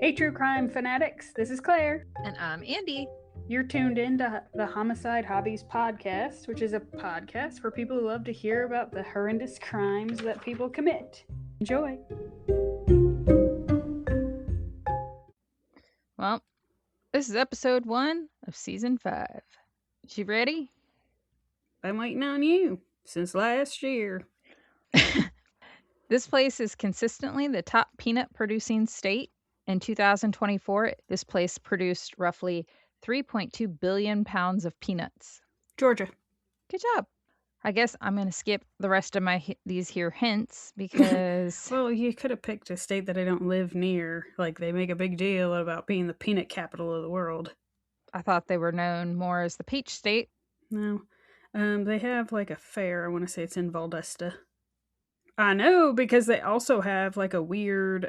Hey, true crime fanatics, this is Claire. And I'm Andy. You're tuned in to the Homicide Hobbies podcast, which is a podcast for people who love to hear about the horrendous crimes that people commit. Enjoy. Well, this is episode 1 of season 5. You ready? I'm waiting on you since last year. This place is consistently the top peanut producing state. In 2024, this place produced roughly 3.2 billion pounds of peanuts. Georgia. Good job. I guess I'm going to skip the rest of these here hints because... Well, you could have picked a state that I don't live near. Like, they make a big deal about being the peanut capital of the world. I thought they were known more as the peach state. No. They have, like, a fair. I want to say it's in Valdosta. I know, because they also have, like, a weird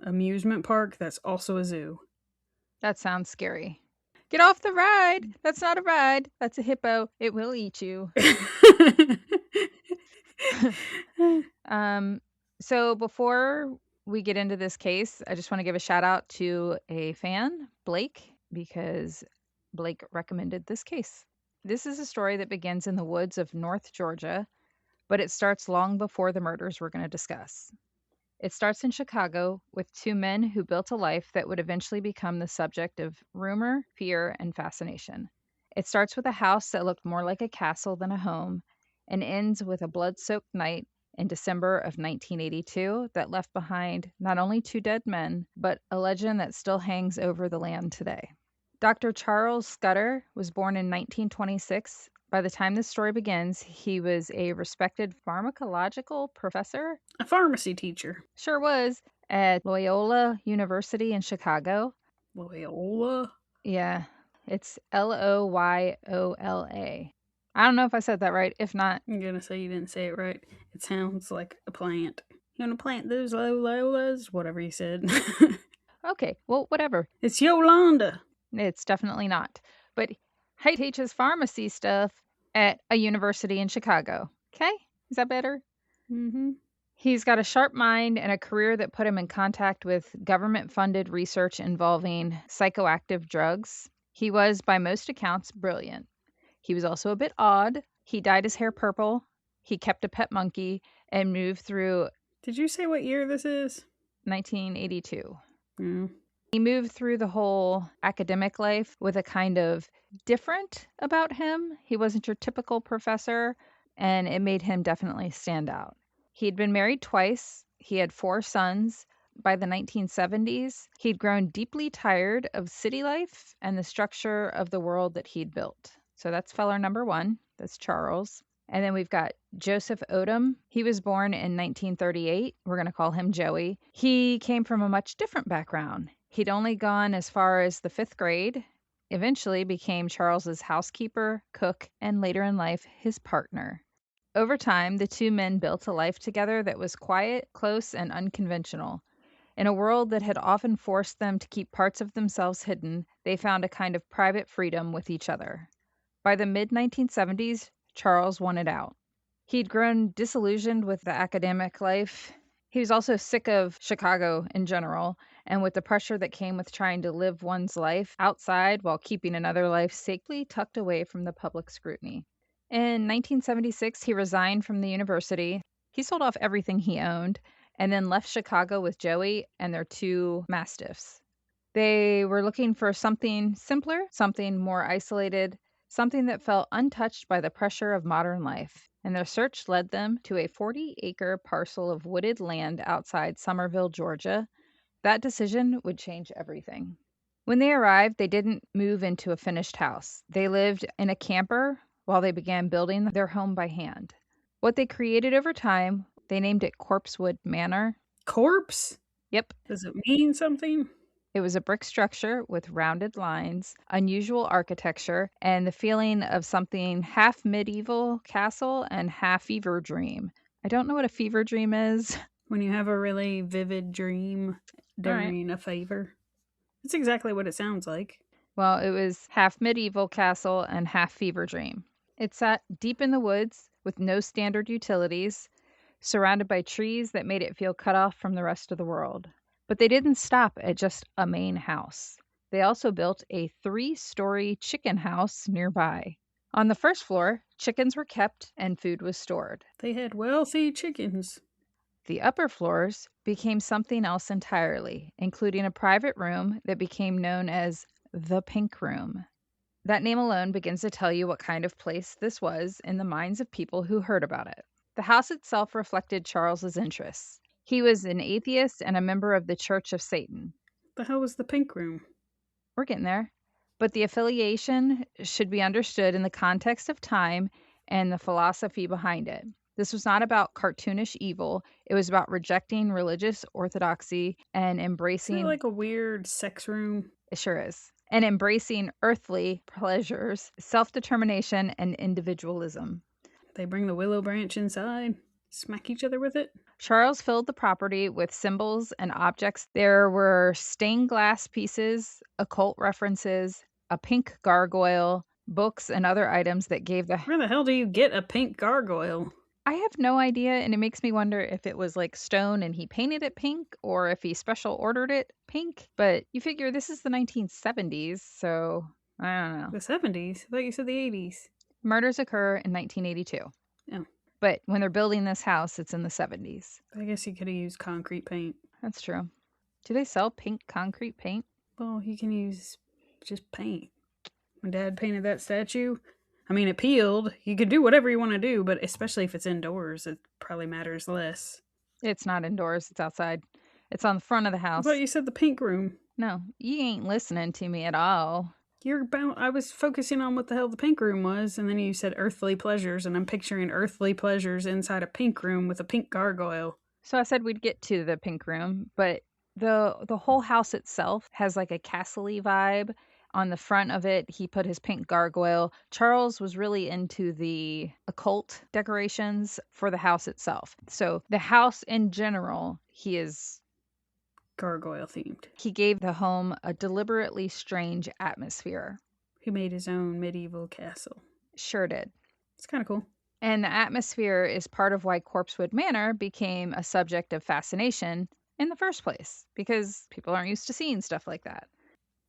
amusement park that's also a zoo. That sounds scary. Get off the ride. That's not a ride. That's a hippo. It will eat you. So before we get into this case, I just want to give a shout out to a fan, Blake, because Blake recommended this case. This is a story that begins in the woods of North Georgia, but it starts long before the murders we're going to discuss. It starts in Chicago with two men who built a life that would eventually become the subject of rumor, fear, and fascination. It starts with a house that looked more like a castle than a home and ends with a blood-soaked night in December of 1982 that left behind not only two dead men, but a legend that still hangs over the land today. Dr. Charles Scudder was born in 1926. By the time this story begins, he was a respected pharmacological professor. A pharmacy teacher. Sure was, at Loyola University in Chicago. Loyola? Yeah, it's Loyola. I don't know if I said that right. If not... I'm going to say you didn't say it right. It sounds like a plant. You want to plant those Loyolas? Whatever you said. Okay, well, whatever. It's Yolanda. It's definitely not. But he teaches pharmacy stuff at a university in Chicago. Okay? Is that better? Mm-hmm. He's got a sharp mind and a career that put him in contact with government-funded research involving psychoactive drugs. He was, by most accounts, brilliant. He was also a bit odd. He dyed his hair purple. He kept a pet monkey and moved through... Did you say what year this is? 1982. Mm. He moved through the whole academic life with a kind of different about him. He wasn't your typical professor, and it made him definitely stand out. He'd been married twice. He had 4 sons. By the 1970s, he'd grown deeply tired of city life and the structure of the world that he'd built. So that's feller number 1. That's Charles. And then we've got Joseph Odom. He was born in 1938. We're going to call him Joey. He came from a much different background. He'd only gone as far as the 5th grade, eventually became Charles's housekeeper, cook, and later in life, his partner. Over time, the two men built a life together that was quiet, close, and unconventional. In a world that had often forced them to keep parts of themselves hidden, they found a kind of private freedom with each other. By the mid-1970s, Charles wanted out. He'd grown disillusioned with the academic life. He was also sick of Chicago in general, and with the pressure that came with trying to live one's life outside while keeping another life safely tucked away from the public scrutiny. In 1976, he resigned from the university. He sold off everything he owned and then left Chicago with Joey and their 2 mastiffs. They were looking for something simpler, something more isolated, something that felt untouched by the pressure of modern life. And their search led them to a 40-acre parcel of wooded land outside Somerville, Georgia. That decision would change everything. When they arrived, they didn't move into a finished house. They lived in a camper while they began building their home by hand. What they created over time, they named it Corpsewood Manor. Corpse? Yep. Does it mean something? It was a brick structure with rounded lines, unusual architecture, and the feeling of something half medieval castle and half fever dream. I don't know what a fever dream is. When you have a really vivid dream during a fever. That's exactly what it sounds like. Well, it was half medieval castle and half fever dream. It sat deep in the woods with no standard utilities, surrounded by trees that made it feel cut off from the rest of the world. But they didn't stop at just a main house. They also built a 3-story chicken house nearby. On the first floor, chickens were kept and food was stored. They had wealthy chickens. The upper floors became something else entirely, including a private room that became known as the Pink Room. That name alone begins to tell you what kind of place this was in the minds of people who heard about it. The house itself reflected Charles's interests. He was an atheist and a member of the Church of Satan. The hell was the Pink Room? We're getting there. But the affiliation should be understood in the context of time and the philosophy behind it. This was not about cartoonish evil. It was about rejecting religious orthodoxy and Is it embracing, like a weird sex room? it sure is, and embracing earthly pleasures, self-determination, and individualism. They bring the willow branch inside, smack each other with it. Charles filled the property with symbols and objects. There were stained glass pieces, occult references, a pink gargoyle, books, and other items that gave the. Where the hell do you get a pink gargoyle? I have no idea, and it makes me wonder if it was like stone and he painted it pink or if he special ordered it pink. But you figure this is the 1970s, so I don't know. The 70s? I thought you said the 80s. Murders occur in 1982. Oh. But when they're building this house, it's in the 70s. I guess you could have used concrete paint. That's true. Do they sell pink concrete paint? Well, you can use just paint. My dad painted that statue. I mean, it peeled. You could do whatever you want to do, but especially if it's indoors, it probably matters less. It's not indoors, it's outside. It's on the front of the house. But you said the pink room. No, you ain't listening to me at all. I was focusing on what the hell the pink room was, and then you said earthly pleasures, and I'm picturing earthly pleasures inside a pink room with a pink gargoyle. So I said we'd get to the pink room, but the whole house itself has like a castle-y vibe. On the front of it, he put his pink gargoyle. Charles was really into the occult decorations for the house itself. So the house in general, Gargoyle themed. he gave the home a deliberately strange atmosphere. He made his own medieval castle. Sure did. It's kind of cool. And the atmosphere is part of why Corpsewood Manor became a subject of fascination in the first place, because people aren't used to seeing stuff like that.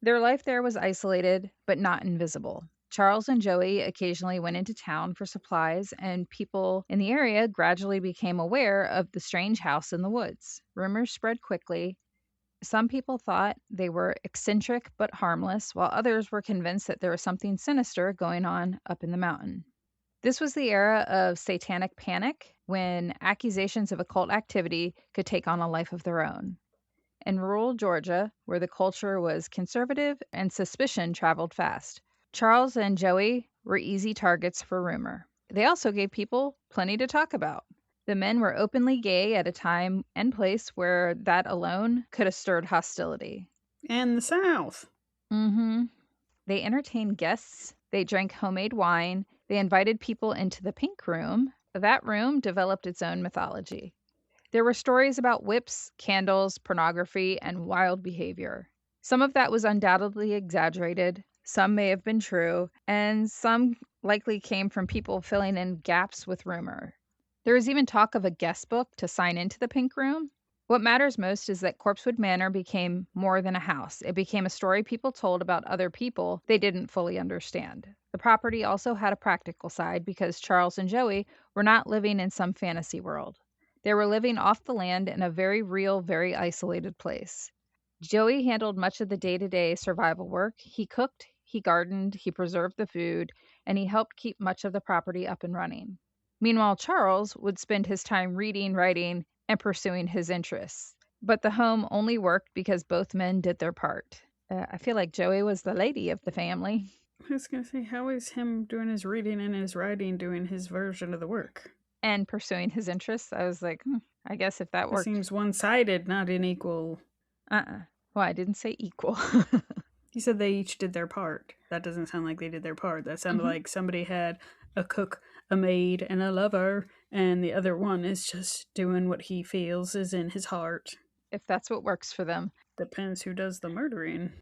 Their life there was isolated, but not invisible. Charles and Joey occasionally went into town for supplies, and people in the area gradually became aware of the strange house in the woods. Rumors spread quickly. Some people thought they were eccentric but harmless, while others were convinced that there was something sinister going on up in the mountain. This was the era of satanic panic, when accusations of occult activity could take on a life of their own. In rural Georgia, where the culture was conservative and suspicion traveled fast, Charles and Joey were easy targets for rumor. They also gave people plenty to talk about. The men were openly gay at a time and place where that alone could have stirred hostility. And the South. Mm-hmm. They entertained guests. They drank homemade wine. They invited people into the pink room. That room developed its own mythology. There were stories about whips, candles, pornography, and wild behavior. Some of that was undoubtedly exaggerated, some may have been true, and some likely came from people filling in gaps with rumor. There was even talk of a guest book to sign into the pink room. What matters most is that Corpsewood Manor became more than a house. It became a story people told about other people they didn't fully understand. The property also had a practical side because Charles and Joey were not living in some fantasy world. They were living off the land in a very real, very isolated place. Joey handled much of the day-to-day survival work. He cooked, he gardened, he preserved the food, and he helped keep much of the property up and running. Meanwhile, Charles would spend his time reading, writing, and pursuing his interests. But the home only worked because both men did their part. I feel like Joey was the lady of the family. I was going to say, how is him doing his reading and his writing doing his version of the work? And pursuing his interests. I was like, I guess if that It worked. seems one-sided, not unequal. Well, I didn't say equal. You said they each did their part. That doesn't sound like they did their part. That sounded like somebody had a cook, a maid, and a lover, and the other one is just doing what he feels is in his heart. If that's what works for them. Depends who does the murdering.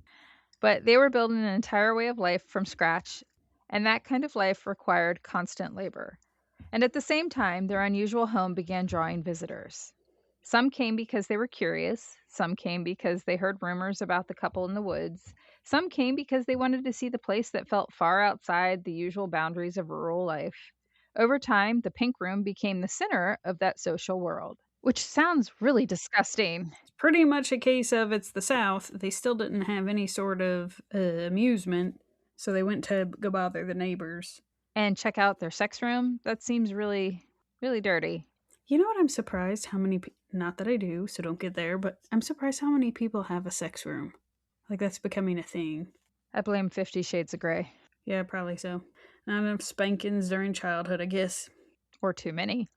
But they were building an entire way of life from scratch, and that kind of life required constant labor. And at the same time, their unusual home began drawing visitors. Some came because they were curious. Some came because they heard rumors about the couple in the woods. Some came because they wanted to see the place that felt far outside the usual boundaries of rural life. Over time, the pink room became the center of that social world, which sounds really disgusting. It's pretty much a case of it's the South. They still didn't have any sort of amusement, so they went to go bother the neighbors. And check out their sex room. That seems really, really dirty. You know what? I'm surprised how many. Not that I do, so don't get there. But I'm surprised how many people have a sex room. Like that's becoming a thing. I blame 50 Shades of Grey. Yeah, probably so. Not enough spankings during childhood, I guess. Or too many.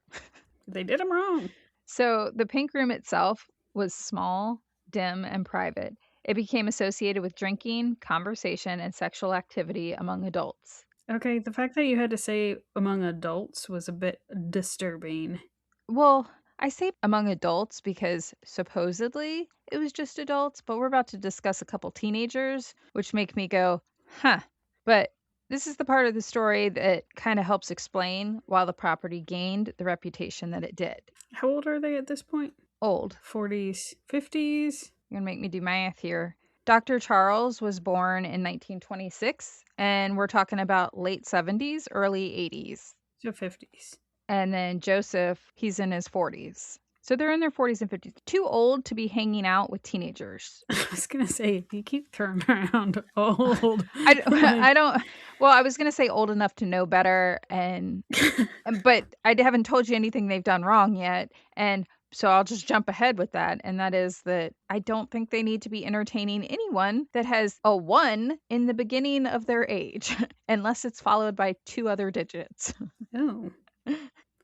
They did them wrong. So the pink room itself was small, dim, and private. It became associated with drinking, conversation, and sexual activity among adults. Okay, the fact that you had to say among adults was a bit disturbing. Well, I say among adults because supposedly it was just adults, but we're about to discuss a couple teenagers, which make me go, huh. But this is the part of the story that kind of helps explain why the property gained the reputation that it did. How old are they at this point? Old. 40s, 50s? You're going to make me do math here. Dr. Charles was born in 1926, and we're talking about late 70s, early 80s. So 50s. And then Joseph, he's in his 40s. So they're in their 40s and 50s. Too old to be hanging out with teenagers. I was going to say, if you keep throwing around old. I don't, well, I was going to say old enough to know better, but I haven't told you anything they've done wrong yet. And so I'll just jump ahead with that. And that is that I don't think they need to be entertaining anyone that has a 1 in the beginning of their age, unless it's followed by 2 other digits. Oh.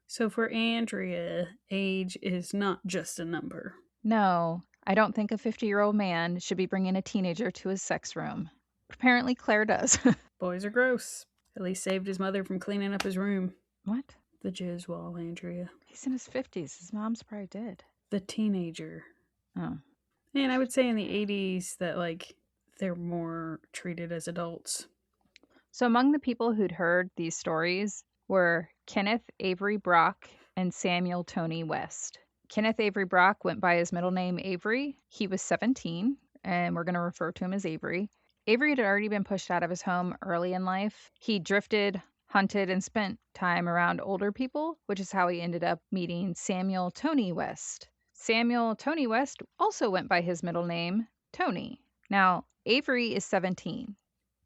So for Andrea, age is not just a number. No, I don't think a 50-year-old man should be bringing a teenager to his sex room. Apparently, Claire does. Boys are gross. At least saved his mother from cleaning up his room. What? The jizz wall, Andrea. He's in his 50s. His mom's probably dead. The teenager. Oh. And I would say in the 80s that, like, they're more treated as adults. So among the people who'd heard these stories were Kenneth Avery Brock and Samuel Tony West. Kenneth Avery Brock went by his middle name Avery. He was 17, and we're going to refer to him as Avery. Avery had already been pushed out of his home early in life. He drifted, hunted, and spent time around older people, which is how he ended up meeting Samuel Tony West. Samuel Tony West also went by his middle name, Tony. Now, Avery is 17.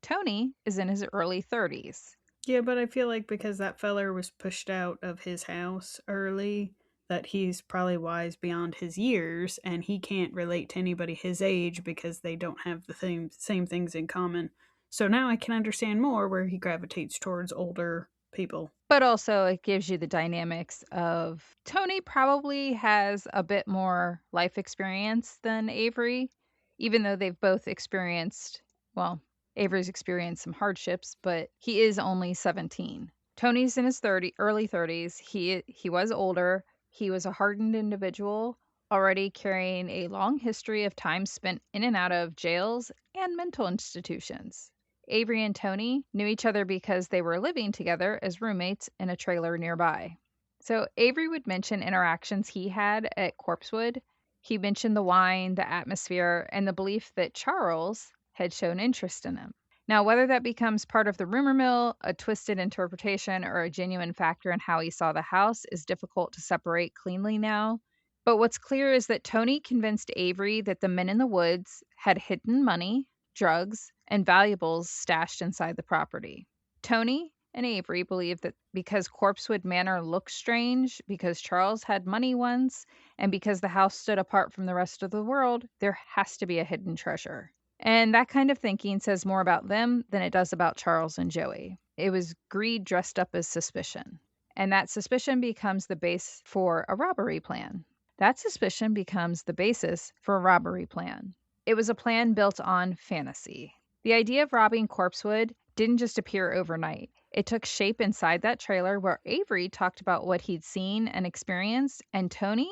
Tony is in his early 30s. Yeah, but I feel like because that feller was pushed out of his house early, that he's probably wise beyond his years, and he can't relate to anybody his age because they don't have the same things in common. So now I can understand more where he gravitates towards older people. But also, it gives you the dynamics of Tony probably has a bit more life experience than Avery, even though they've both experienced, well, Avery's experienced some hardships, but he is only 17. Tony's in his early 30s. He was older. He was a hardened individual, already carrying a long history of time spent in and out of jails and mental institutions. Avery and Tony knew each other because they were living together as roommates in a trailer nearby. So Avery would mention interactions he had at Corpsewood. He mentioned the wine, the atmosphere, and the belief that Charles had shown interest in him. Now, whether that becomes part of the rumor mill, a twisted interpretation, or a genuine factor in how he saw the house is difficult to separate cleanly now. But what's clear is that Tony convinced Avery that the men in the woods had hidden money, drugs, and valuables stashed inside the property. Tony and Avery believed that because Corpsewood Manor looked strange, because Charles had money once, and because the house stood apart from the rest of the world, there has to be a hidden treasure. And that kind of thinking says more about them than it does about Charles and Joey. It was greed dressed up as suspicion. And that suspicion becomes the base for a robbery plan. That suspicion becomes the basis for a robbery plan. It was a plan built on fantasy. The idea of robbing Corpsewood didn't just appear overnight. It took shape inside that trailer where Avery talked about what he'd seen and experienced, and Tony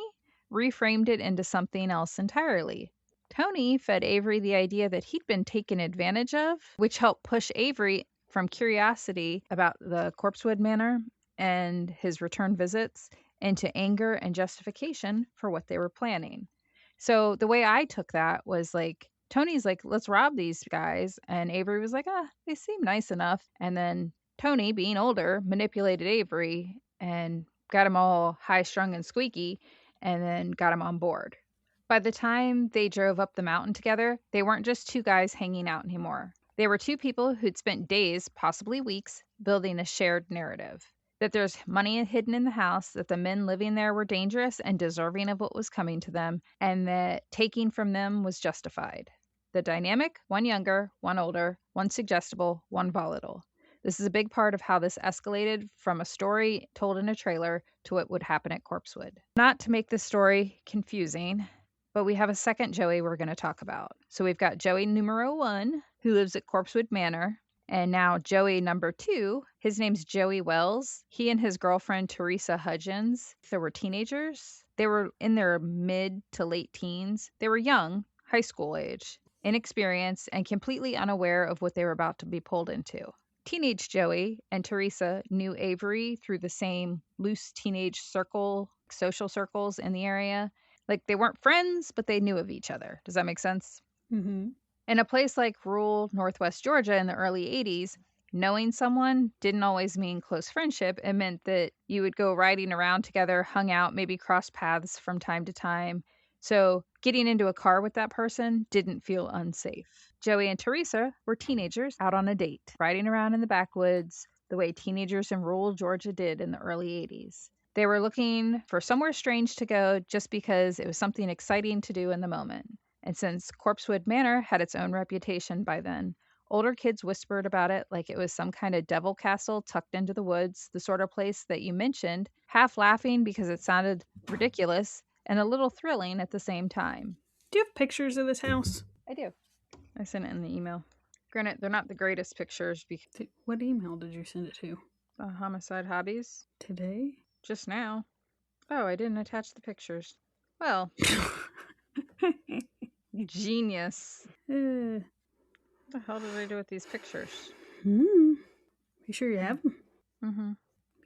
reframed it into something else entirely. Tony fed Avery the idea that he'd been taken advantage of, which helped push Avery from curiosity about the Corpsewood Manor and his return visits into anger and justification for what they were planning. So the way I took that was like, Tony's like, let's rob these guys. And Avery was like, they seem nice enough. And then Tony, being older, manipulated Avery and got him all high strung and squeaky and then got him on board. By the time they drove up the mountain together, they weren't just two guys hanging out anymore. They were two people who'd spent days, possibly weeks, building a shared narrative. That there's money hidden in the house, that the men living there were dangerous and deserving of what was coming to them, and that taking from them was justified. The dynamic, one younger, one older, one suggestible, one volatile. This is a big part of how this escalated from a story told in a trailer to what would happen at Corpsewood. Not to make this story confusing, but we have a second Joey we're going to talk about. So we've got Joey numero 1, who lives at Corpsewood Manor, and now Joey number 2, his name's Joey Wells. He and his girlfriend Teresa Hudgens, they were teenagers. They were in their mid to late teens. They were young, high school age, inexperienced, and completely unaware of what they were about to be pulled into. Teenage Joey and Teresa knew Avery through the same loose teenage social circles in the area. Like, they weren't friends, but they knew of each other. Does that make sense? Mm-hmm. In a place like rural Northwest Georgia in the early 80s, knowing someone didn't always mean close friendship. It meant that you would go riding around together, hung out, maybe cross paths from time to time. So getting into a car with that person didn't feel unsafe. Joey and Teresa were teenagers out on a date, riding around in the backwoods the way teenagers in rural Georgia did in the early 80s. They were looking for somewhere strange to go just because it was something exciting to do in the moment. And since Corpsewood Manor had its own reputation by then, older kids whispered about it like it was some kind of devil castle tucked into the woods, the sort of place that you mentioned, half laughing because it sounded ridiculous and a little thrilling at the same time. Do you have pictures of this house? I do. I sent it in the email. Granted, they're not the greatest pictures because What email did you send it to? Homicide Hobbies. Today? Just now. Oh, I didn't attach the pictures. Well, genius. What the hell did I do with these pictures? You sure you have them? Mm-hmm.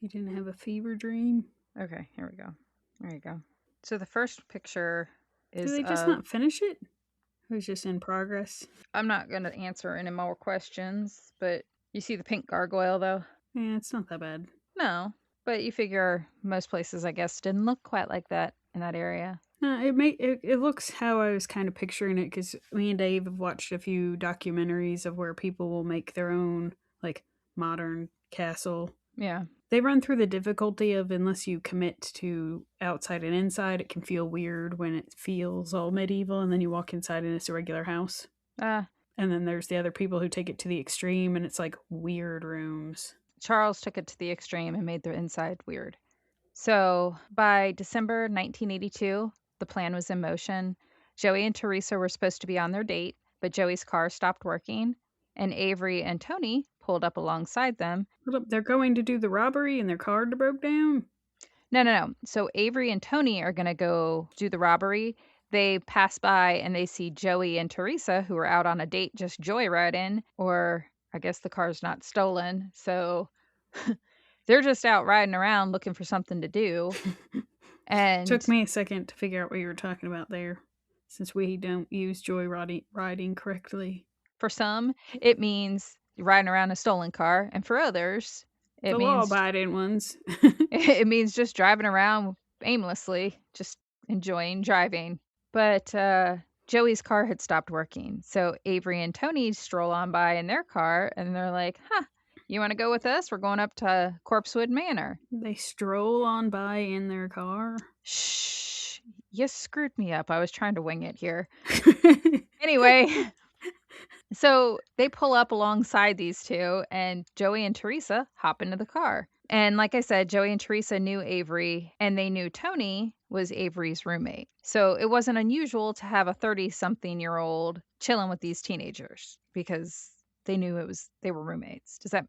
You didn't have a fever dream? Okay, here we go. There you go. So the first picture is Did they just not finish it? It was just in progress. I'm not going to answer any more questions, but you see the pink gargoyle, though? Yeah, it's not that bad. No, but you figure most places, I guess, didn't look quite like that in that area. No, it looks how I was kind of picturing it, because me and Dave have watched a few documentaries of where people will make their own, like, modern castle. Yeah. They run through the difficulty of, unless you commit to outside and inside, it can feel weird when it feels all medieval, and then you walk inside and it's a regular house. And then there's the other people who take it to the extreme, and it's like weird rooms. Charles took it to the extreme and made the inside weird. So by December 1982, the plan was in motion. Joey and Teresa were supposed to be on their date, but Joey's car stopped working, and Avery and Tony pulled up alongside them. Hold up, they're going to do the robbery and their car broke down? No. So Avery and Tony are going to go do the robbery. They pass by and they see Joey and Teresa, who are out on a date, just joyriding, or I guess the car's not stolen. So they're just out riding around looking for something to do. And took me a second to figure out what you were talking about there, since we don't use joyriding correctly. For some, it means riding around a stolen car, and for others, it means law-abiding ones. It means just driving around aimlessly, just enjoying driving. But Joey's car had stopped working, so Avery and Tony stroll on by in their car, and they're like, you want to go with us? We're going up to Corpsewood Manor. They stroll on by in their car? Shh. You screwed me up. I was trying to wing it here. Anyway, so they pull up alongside these two, and Joey and Teresa hop into the car. And like I said, Joey and Teresa knew Avery, and they knew Tony was Avery's roommate. So it wasn't unusual to have a 30-something-year-old chilling with these teenagers because they knew they were roommates. Does that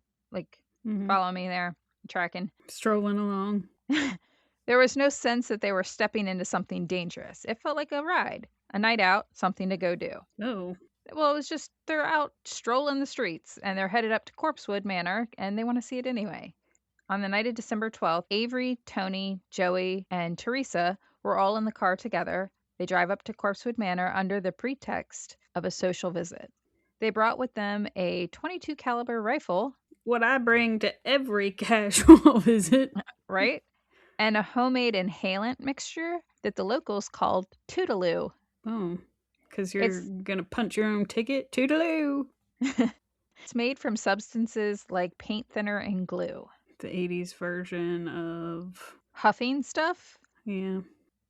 follow me there? Tracking? Strolling along. There was no sense that they were stepping into something dangerous. It felt like a ride, a night out, something to go do. Oh. Well, it was just they're out strolling the streets, and they're headed up to Corpsewood Manor, and they want to see it anyway. On the night of December 12th, Avery, Tony, Joey, and Teresa were all in the car together. They drive up to Corpsewood Manor under the pretext of a social visit. They brought with them a .22 caliber rifle. What I bring to every casual visit. Right? And a homemade inhalant mixture that the locals called Toodaloo. Oh, because you're going to punch your own ticket? Toodaloo! It's made from substances like paint thinner and glue. The 80s version of huffing stuff. Yeah.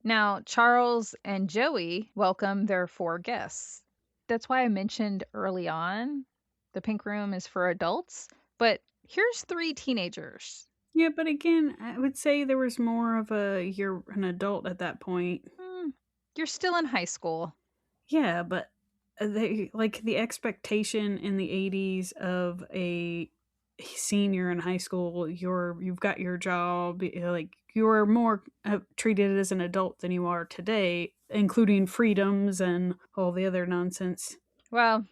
Now, Charles and Joey welcome their 4 guests. That's why I mentioned early on the pink room is for adults, but here's 3 teenagers. Yeah, but again, I would say there was more of you're an adult at that point. You're still in high school. Yeah, but they like the expectation in the 80s of a senior in high school, you've got your job, like you're more treated as an adult than you are today, including freedoms and all the other nonsense. Well,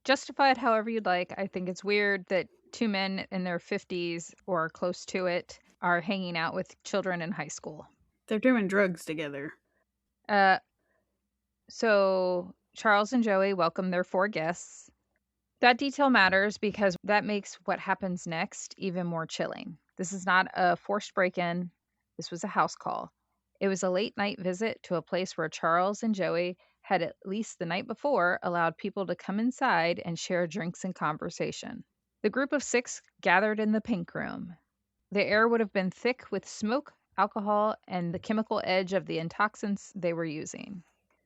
justify it however you'd like. I think it's weird that 2 men in their 50s or close to it are hanging out with children in high school. They're doing drugs together. So Charles and Joey welcome their 4 guests. That detail matters because that makes what happens next even more chilling. This is not a forced break-in. This was a house call. It was a late-night visit to a place where Charles and Joey had, at least the night before, allowed people to come inside and share drinks and conversation. The group of 6 gathered in the pink room. The air would have been thick with smoke, alcohol, and the chemical edge of the intoxicants they were using.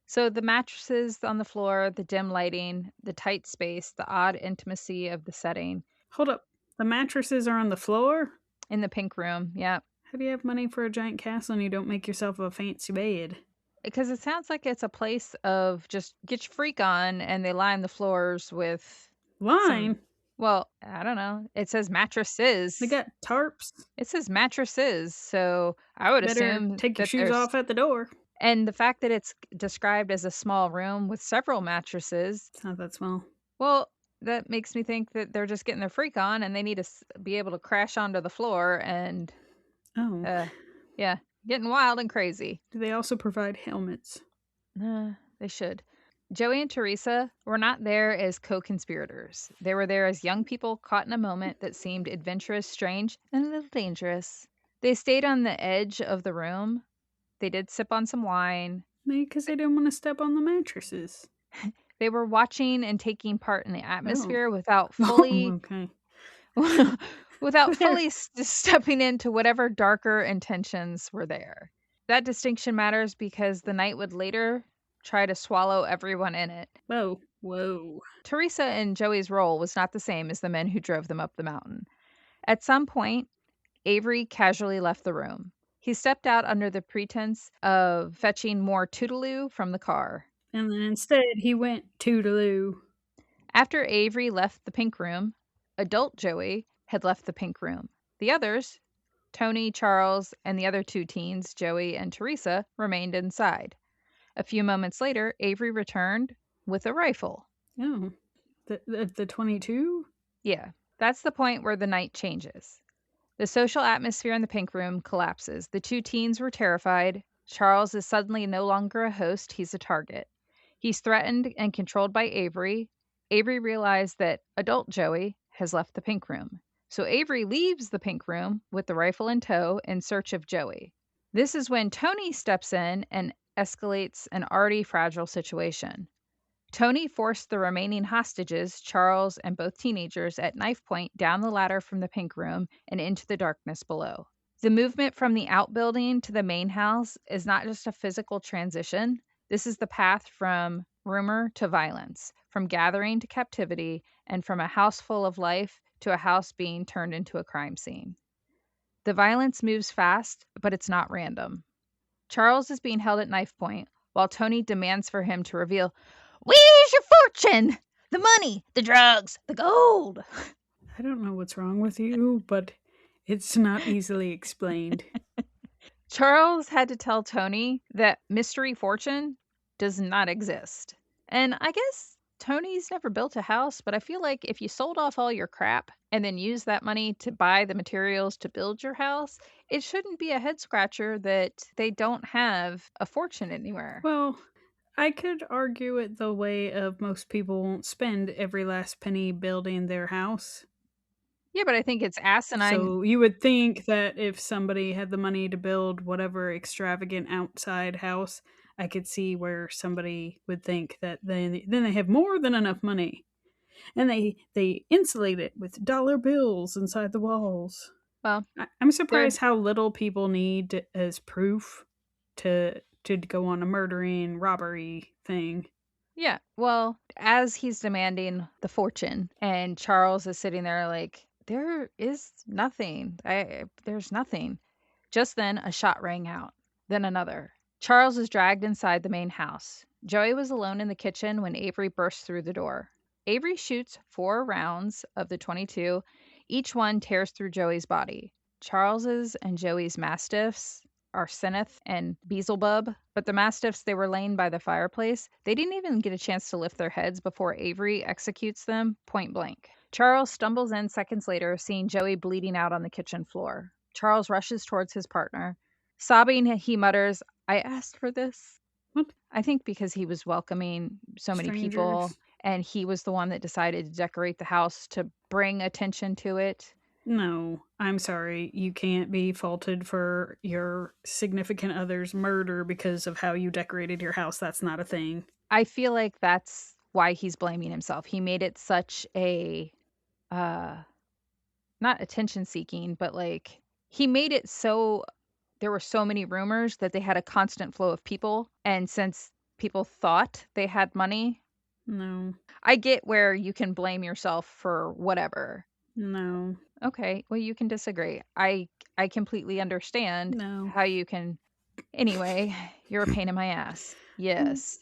So the mattresses on the floor, the dim lighting, the tight space, the odd intimacy of the setting. Hold up. The mattresses are on the floor? In the pink room, yeah. How do you have money for a giant castle and you don't make yourself a fancy bed? Because it sounds like it's a place of just get your freak on, and they line the floors with... Line? Well, I don't know. It says mattresses. They got tarps. It says mattresses, so I would assume take your shoes off at the door. And the fact that it's described as a small room with several mattresses. It's not that small. Well, that makes me think that they're just getting their freak on and they need to be able to crash onto the floor and... yeah, getting wild and crazy. Do they also provide helmets? They should. Joey and Teresa were not there as co-conspirators. They were there as young people caught in a moment that seemed adventurous, strange, and a little dangerous. They stayed on the edge of the room. They did sip on some wine. Maybe because they didn't want to step on the mattresses. They were watching and taking part in the atmosphere without fully... okay. without fully stepping into whatever darker intentions were there. That distinction matters because the night would later try to swallow everyone in it. Whoa. Teresa and Joey's role was not the same as the men who drove them up the mountain. At some point, Avery casually left the room. He stepped out under the pretense of fetching more Toodaloo from the car. And then instead, he went Toodaloo. After Avery left the pink room, adult Joey had left the pink room. The others, Tony, Charles, and the other 2 teens, Joey and Teresa, remained inside. A few moments later, Avery returned with a rifle. Oh, the 22? Yeah, that's the point where the night changes. The social atmosphere in the pink room collapses. The 2 teens were terrified. Charles is suddenly no longer a host, he's a target. He's threatened and controlled by Avery. Avery realized that adult Joey has left the pink room. So Avery leaves the pink room with the rifle in tow in search of Joey. This is when Tony steps in and escalates an already fragile situation. Tony forced the remaining hostages, Charles and both teenagers, at knife point down the ladder from the pink room and into the darkness below. The movement from the outbuilding to the main house is not just a physical transition. This is the path from rumor to violence, from gathering to captivity, and from a house full of life to a house being turned into a crime scene. The violence moves fast, but it's not random. Charles is being held at knife point, while Tony demands for him to reveal, "Where's your fortune? The money, the drugs, the gold." I don't know what's wrong with you, but it's not easily explained. Charles had to tell Tony that mystery fortune does not exist. And I guess Tony's never built a house, but I feel like if you sold off all your crap and then used that money to buy the materials to build your house, it shouldn't be a head scratcher that they don't have a fortune anywhere. Well, I could argue it the way of most people won't spend every last penny building their house. Yeah, but I think it's asinine. So you would think that if somebody had the money to build whatever extravagant outside house, I could see where somebody would think that then they have more than enough money, and they insulate it with dollar bills inside the walls. Well, I'm they're surprised how little people need as proof to go on a murdering robbery thing. Yeah. Well, as he's demanding the fortune, and Charles is sitting there like, there is nothing. There's nothing. Just then, a shot rang out. Then another. Charles is dragged inside the main house. Joey was alone in the kitchen when Avery burst through the door. Avery shoots 4 rounds of the 22. Each one tears through Joey's body. Charles's and Joey's mastiffs are Seneth and Beelzebub, but the mastiffs, they were laying by the fireplace. They didn't even get a chance to lift their heads before Avery executes them point blank. Charles stumbles in seconds later, seeing Joey bleeding out on the kitchen floor. Charles rushes towards his partner. Sobbing, he mutters, I asked for this. What? I think because he was welcoming so many people Strangers? and he was the one that decided to decorate the house to bring attention to it. No, I'm sorry. You can't be faulted for your significant other's murder because of how you decorated your house. That's not a thing. I feel like that's why he's blaming himself. He made it such a uh not attention seeking, but like he made it so there were so many rumors that they had a constant flow of people, and since people thought they had money, No, I get where you can blame yourself for whatever. no, Okay, well you can disagree. I completely understand no. how you can. Anyway, you're a pain in my ass. Yes.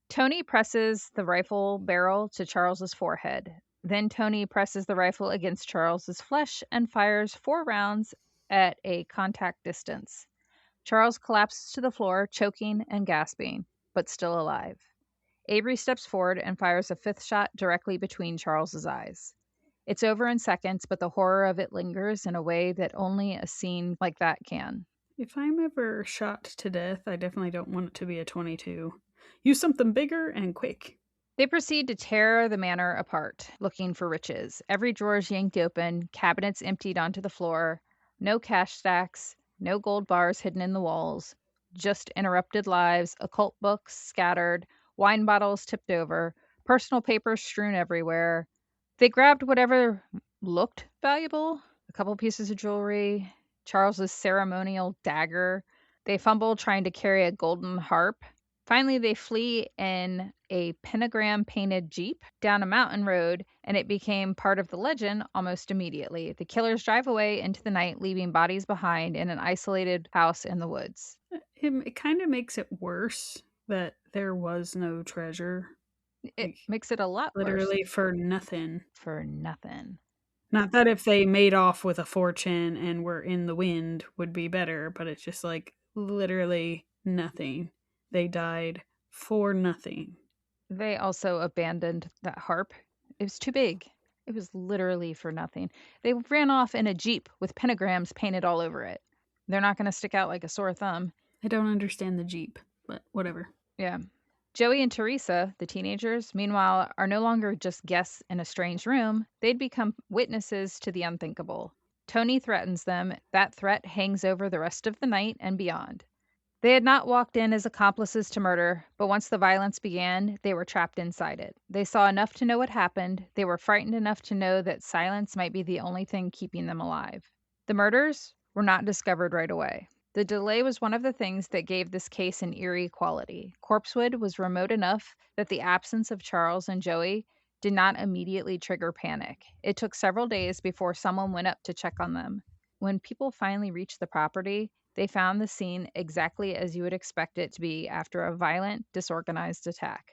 Tony presses the rifle barrel to Charles's forehead. Then Tony presses the rifle against Charles's flesh and fires 4 rounds at a contact distance. Charles collapses to the floor, choking and gasping, but still alive. Avery steps forward and fires a fifth shot directly between Charles's eyes. It's over in seconds, but the horror of it lingers in a way that only a scene like that can. If I'm ever shot to death, I definitely don't want it to be a 22. Use something bigger and quick. They proceed to tear the manor apart, looking for riches. Every drawer is yanked open, cabinets emptied onto the floor, no cash stacks, no gold bars hidden in the walls, just interrupted lives, occult books scattered, wine bottles tipped over, personal papers strewn everywhere. They grabbed whatever looked valuable, a couple pieces of jewelry, Charles's ceremonial dagger. They fumble trying to carry a golden harp. Finally, they flee in a pentagram painted Jeep down a mountain road, and it became part of the legend almost immediately. The killers drive away into the night, leaving bodies behind in an isolated house in the woods. It kind of makes it worse that there was no treasure. It Like, makes it a lot worse literally for nothing. for nothing. Not that if they made off with a fortune and were in the wind would be better, but it's just like literally nothing. They died for nothing. They also abandoned that harp. It was too big. It was literally for nothing. They ran off in a Jeep with pentagrams painted all over it. They're not going to stick out like a sore thumb. I don't understand the Jeep, but whatever. Yeah. Joey and Teresa, the teenagers, meanwhile, are no longer just guests in a strange room. They'd become witnesses to the unthinkable. Tony threatens them. That threat hangs over the rest of the night and beyond. They had not walked in as accomplices to murder, but once the violence began, they were trapped inside it. They saw enough to know what happened. They were frightened enough to know that silence might be the only thing keeping them alive. The murders were not discovered right away. The delay was one of the things that gave this case an eerie quality. Corpsewood was remote enough that the absence of Charles and Joey did not immediately trigger panic. It took several days before someone went up to check on them. When people finally reached the property, they found the scene exactly as you would expect it to be after a violent, disorganized attack.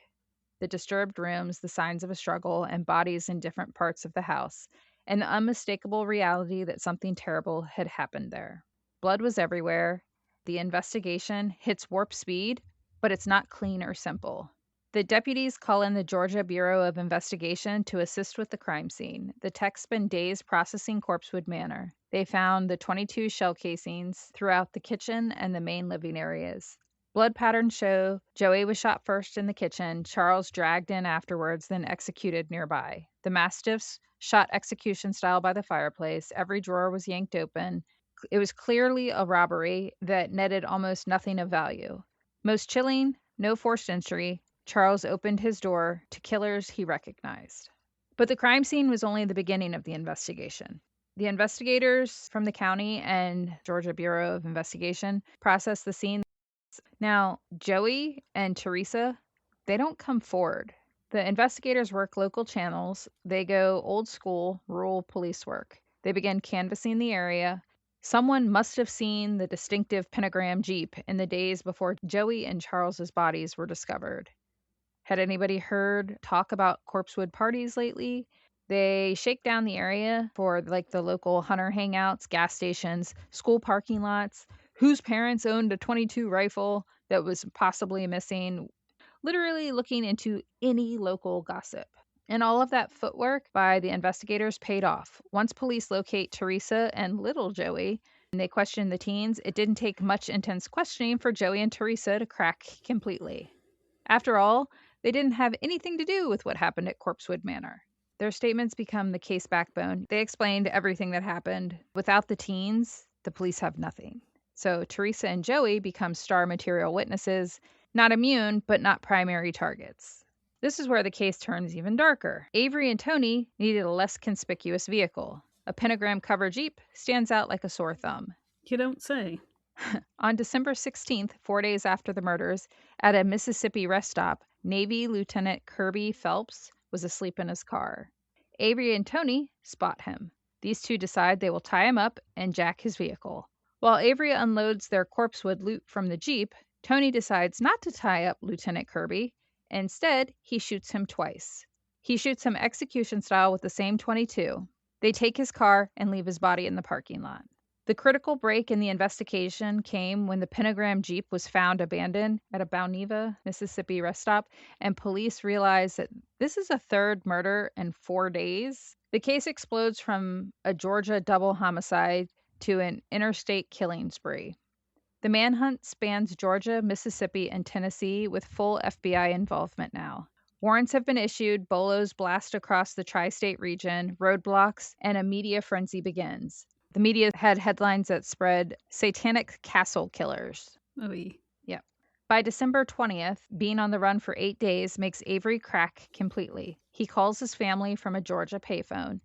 The disturbed rooms, the signs of a struggle, and bodies in different parts of the house, and the unmistakable reality that something terrible had happened there. Blood was everywhere. The investigation hits warp speed, but it's not clean or simple. The deputies call in the Georgia Bureau of Investigation to assist with the crime scene. The techs spend days processing Corpsewood Manor. They found the 22 shell casings throughout the kitchen and the main living areas. Blood patterns show Joey was shot first in the kitchen, Charles dragged in afterwards, then executed nearby. The mastiffs shot execution style by the fireplace. Every drawer was yanked open. It was clearly a robbery that netted almost nothing of value. Most chilling, no forced entry. Charles opened his door to killers he recognized. But the crime scene was only the beginning of the investigation. The investigators from the county and Georgia Bureau of Investigation processed the scene. Now, Joey and Teresa, they don't come forward. The investigators work local channels. They go old school, rural police work. They begin canvassing the area. Someone must have seen the distinctive pentagram Jeep in the days before Joey and Charles's bodies were discovered. Had anybody heard talk about Corpsewood parties lately? They shake down the area for like the local hunter hangouts, gas stations, school parking lots, whose parents owned a 22 rifle that was possibly missing, literally looking into any local gossip. And all of that footwork by the investigators paid off. Once police locate Teresa and little Joey and they question the teens, it didn't take much intense questioning for Joey and Teresa to crack completely. After all, they didn't have anything to do with what happened at Corpsewood Manor. Their statements become the case backbone. They explained everything that happened. Without the teens, the police have nothing. So Teresa and Joey become star material witnesses, not immune, but not primary targets. This is where the case turns even darker. Avery and Tony needed a less conspicuous vehicle. A pentagram cover Jeep stands out like a sore thumb. You don't say. On December 16th, 4 days after the murders, at a Mississippi rest stop, Navy Lieutenant Kirby Phelps was asleep in his car. Avery and Tony spot him. These two decide they will tie him up and jack his vehicle. While Avery unloads their Corpsewood loot from the Jeep, Tony decides not to tie up Lieutenant Kirby. Instead, he shoots him twice. He shoots him execution style with the same 22. They take his car and leave his body in the parking lot. The critical break in the investigation came when the pentagram Jeep was found abandoned at a Bonneva, Mississippi rest stop, and police realized that this is a third murder in 4 days. The case explodes from a Georgia double homicide to an interstate killing spree. The manhunt spans Georgia, Mississippi, and Tennessee with full FBI involvement now. Warrants have been issued, bolos blast across the tri-state region, roadblocks, and a media frenzy begins. The media had headlines that spread satanic castle killers. Oy. Yep. By December 20th, being on the run for 8 days makes Avery crack completely. He calls his family from a Georgia payphone.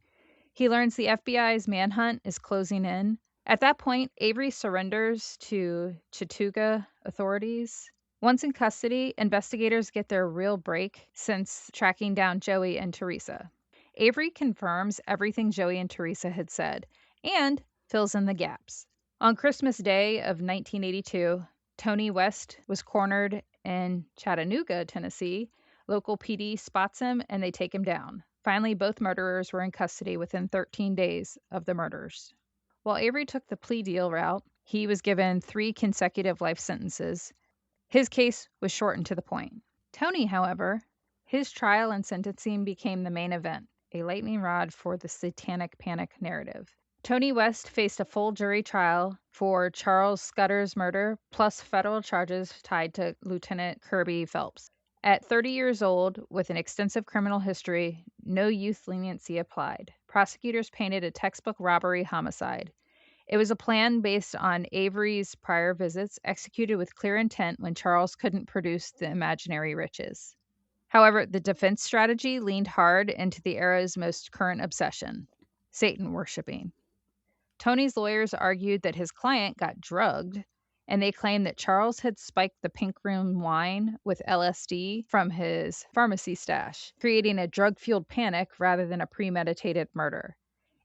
He learns the FBI's manhunt is closing in. At that point, Avery surrenders to Chattooga authorities. Once in custody, investigators get their real break since tracking down Joey and Teresa. Avery confirms everything Joey and Teresa had said and fills in the gaps. On Christmas Day of 1982, Tony West was cornered in Chattanooga, Tennessee. Local PD spots him and they take him down. Finally, both murderers were in custody within 13 days of the murders. While Avery took the plea deal route, he was given 3 consecutive life sentences. His case was shortened to the point. Tony, however, his trial and sentencing became the main event, a lightning rod for the satanic panic narrative. Tony West faced a full jury trial for Charles Scudder's murder, plus federal charges tied to Lieutenant Kirby Phelps. At 30 years old, with an extensive criminal history, no youth leniency applied. Prosecutors painted a textbook robbery homicide. It was a plan based on Avery's prior visits, executed with clear intent when Charles couldn't produce the imaginary riches. However, the defense strategy leaned hard into the era's most current obsession, Satan worshiping. Tony's lawyers argued that his client got drugged, and they claimed that Charles had spiked the pink room wine with LSD from his pharmacy stash, creating a drug-fueled panic rather than a premeditated murder.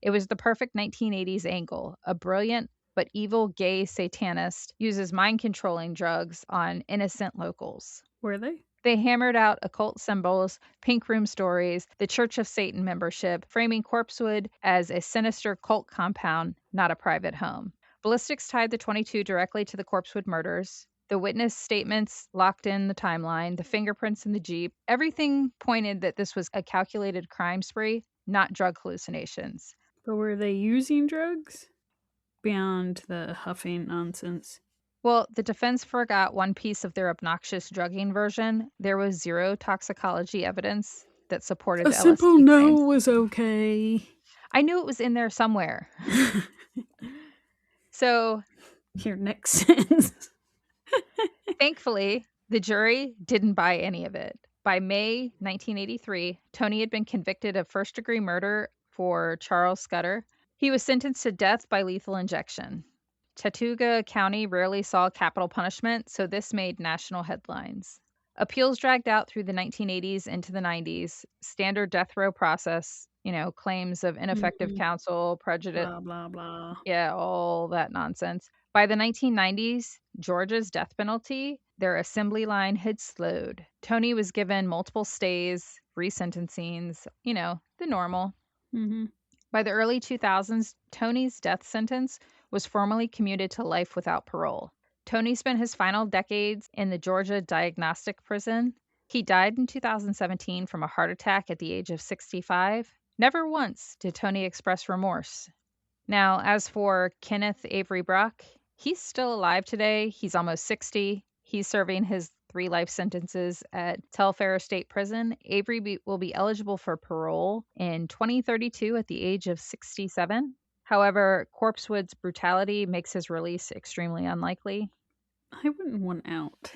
It was the perfect 1980s angle. A brilliant but evil gay satanist uses mind-controlling drugs on innocent locals. Were they? They hammered out occult symbols, pink room stories, the Church of Satan membership, framing Corpsewood as a sinister cult compound, not a private home. Ballistics tied the 22 directly to the Corpsewood murders. The witness statements locked in the timeline, the fingerprints in the Jeep, everything pointed that this was a calculated crime spree, not drug hallucinations. But were they using drugs? Beyond the huffing nonsense. Well, the defense forgot one piece of their obnoxious drugging version. There was zero toxicology evidence that supported A the simple LSD no claims. was okay. I knew it was in there somewhere. So, your next sentence. thankfully, the jury didn't buy any of it. By May 1983, Tony had been convicted of first-degree murder for Charles Scudder. He was sentenced to death by lethal injection. Chattooga County rarely saw capital punishment, so this made national headlines. Appeals dragged out through the 1980s into the 90s. Standard death row process, claims of ineffective counsel, prejudice, blah, blah, blah. yeah, all that nonsense. By the 1990s, Georgia's death penalty, their assembly line had slowed. Tony was given multiple stays, resentencings, the normal. Mm-hmm. By the early 2000s, Tony's death sentence was formally commuted to life without parole. Tony spent his final decades in the Georgia Diagnostic Prison. He died in 2017 from a heart attack at the age of 65. Never once did Tony express remorse. Now, as for Kenneth Avery Brock, he's still alive today. He's almost 60. He's serving his 3 life sentences at Telfair State Prison. Avery will be eligible for parole in 2032 at the age of 67. However, Corpsewood's brutality makes his release extremely unlikely. I wouldn't want out.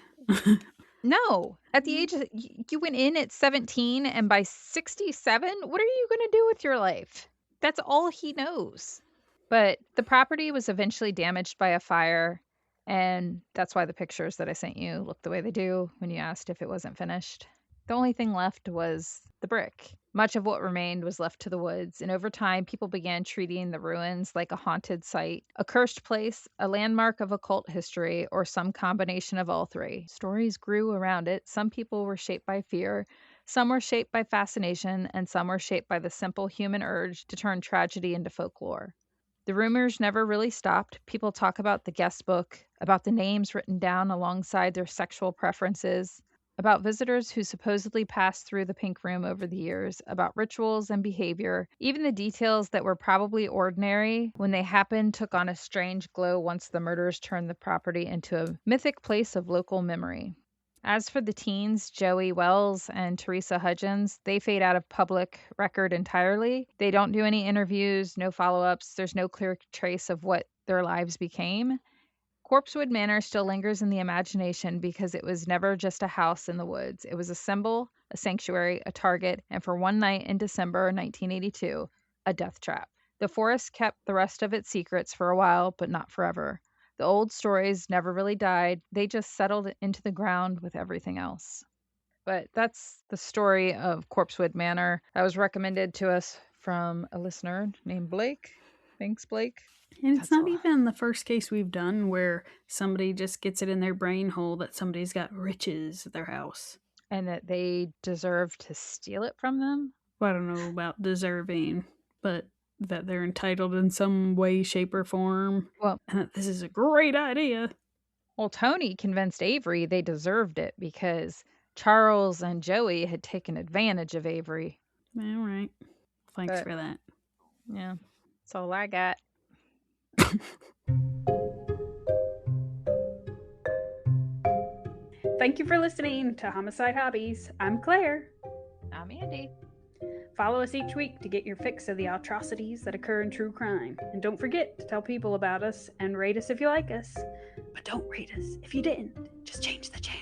No, at the age of, you went in at 17, and by 67, what are you going to do with your life? That's all he knows. But the property was eventually damaged by a fire, and that's why the pictures that I sent you look the way they do when you asked if it wasn't finished. The only thing left was the brick. Much of what remained was left to the woods, and over time, people began treating the ruins like a haunted site, a cursed place, a landmark of occult history, or some combination of all 3. Stories grew around it. Some people were shaped by fear, some were shaped by fascination, and some were shaped by the simple human urge to turn tragedy into folklore. The rumors never really stopped. People talk about the guest book, about the names written down alongside their sexual preferences, about visitors who supposedly passed through the pink room over the years, about rituals and behavior. Even the details that were probably ordinary when they happened took on a strange glow once the murders turned the property into a mythic place of local memory. As for the teens, Joey Wells and Teresa Hudgens, they fade out of public record entirely. They don't do any interviews, no follow-ups. There's no clear trace of what their lives became. Corpsewood Manor still lingers in the imagination because it was never just a house in the woods. It was a symbol, a sanctuary, a target, and for one night in December 1982, a death trap. The forest kept the rest of its secrets for a while, but not forever. The old stories never really died. They just settled into the ground with everything else. But that's the story of Corpsewood Manor. That was recommended to us from a listener named Blake. Thanks, Blake. And it's not even the first case we've done where somebody just gets it in their brain hole that somebody's got riches at their house. And that they deserve to steal it from them? Well, I don't know about deserving, but that they're entitled in some way, shape, or form. Well, and that this is a great idea. Well, Tony convinced Avery they deserved it because Charles and Joey had taken advantage of Avery. All right. Thanks for that. Yeah, that's all I got. Thank you for listening to Homicide Hobbies. I'm Claire. I'm Andy. Follow us each week to get your fix of the atrocities that occur in true crime. And don't forget to tell people about us and rate us if you like us. But don't rate us if you didn't. Just change the channel.